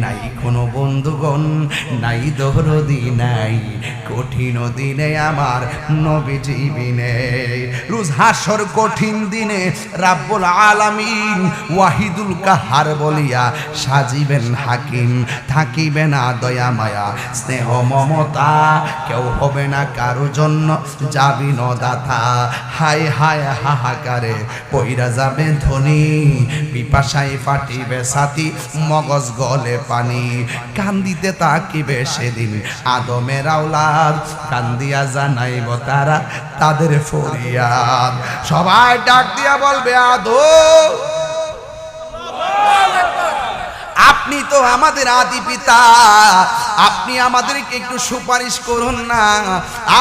নাই কোনো বন্ধুগণ, নাই দরদি, নাই কঠিন দিনে আমার নবীজি বিনে। রোজ হাসর কঠিন দিনে রাব্বুল আলামিন ওয়াহিদুল কাহার বলিয়া সাজিবেন হাকিম, থাকিবে না দয়া মায়া স্নেহ মমতা, কেউ হবে না কারো জন্য যাবি নদাতা। হায় হায় হাহাকারে পইরা যাবে ধনী, পিপাসায় ফাটিবে ছাতি, মগজ গলে পানি। কান্দিতে তাকিবে সেদিন আদমের আওলাদ, কান্দিয়া জানাইব তারা তাদের ফরিয়াদ। সবাই ডাক দিয়া বলবে আদম, আপনি তো আমাদের আদি পিতা, আপনি আমাদেরকে একটু সুপারিশ করুন না।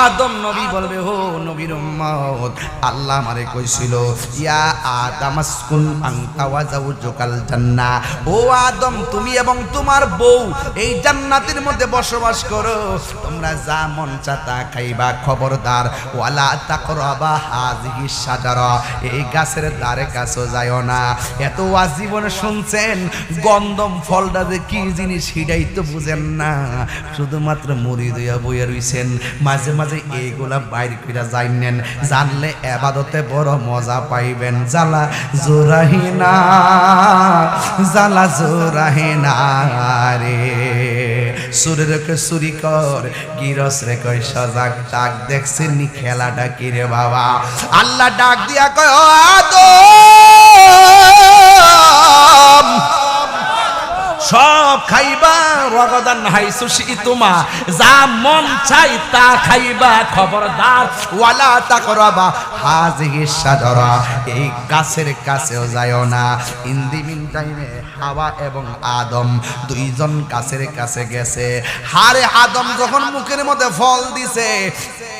আদম নবী বলবে, ও নবীর উম্মত, আল্লাহ আমারে কইছিল ইয়া আদম আসকুন আনতা ওয়া যাওজুকাল জান্নাহ, ও আদম তুমি এবং তোমার বউ এই জান্নাতের মধ্যে বসবাস করো, তোমরা যা মন চাতা খাইবা, খবরদার ওয়ালা তাকরাবা হাযিহি শাজারা, এই গাছের ধারে কাছে যায়ও না। এত আজীবন শুনছেন, গন্ধম ফলটা যে কি জিনিস সেটাই তো বুঝেন না, শুধুমাত্র মুড়ি দিয়া বইয়া রইছেন। মাঝে মাঝে এইগুলা বাইর কইরা যাইনেন, জানলে ইবাদতে বড় মজা পাইবেন। জ্বালা জোরাহিনা, জ্বালা জোরাহিনা রে, সুরের কে সুরি কর, গিরস রে কই সজাগ ডাক, দেখছেন নি খেলাটা কি রে বাবা। আল্লাহ ডাক দিয়া কয়, ও আদম সব খাইবা, রগদান হাইসু শিতুমা, যা মন চাই তা খাইবা, খবরদার ওয়ালা তাকরাবা হাযিহি শাজারা, এই গাছের কাছেও যায়ও না। ইন দি মিন টাইমে হাওয়া এবং আদম দুইজন গাছের কাছে গেছে। হারে আদম যখন মুখের মধ্যে ফল দিছে,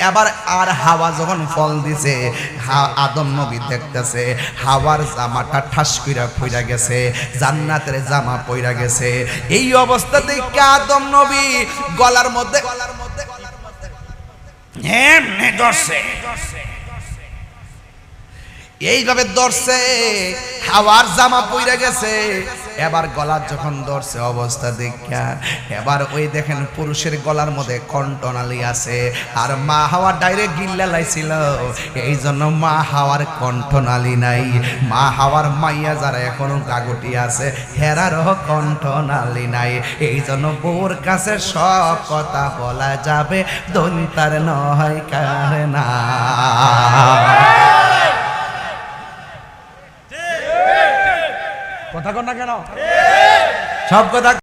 এবার আর হাওয়া যখন ফল দিছে, আদম নবী দেখতেছে হাওয়ার জামাটা ঠাস কইরা পইরা গেছে, জান্নাতের জামা পইরা গেছে। এই অবস্থা দেখে আদম নবী গলার মধ্যে এমনি ধরছে, এইভাবে ধরছে, হাওয়ার জামা পইরা গেছে। এবার গলার যখন ধরছে অবস্থা দেখা, এবার ওই দেখেন পুরুষের গলার মধ্যে কণ্ঠনালী আছে, আর মা হাওয়া ডাইরেক্ট গিল্লা লাইছিল, এই জন্য মা হাওয়ার কণ্ঠনালী নাই। মা হাওয়ার মাইয়া যারা এখনো গাগুটি আছে, হেরারও কণ্ঠনালী নাই। এই জন্য বউর কাছে সব কথা বলা যাবে, দন্তার নয় কারে না। কথা কন না কেন? সব কথা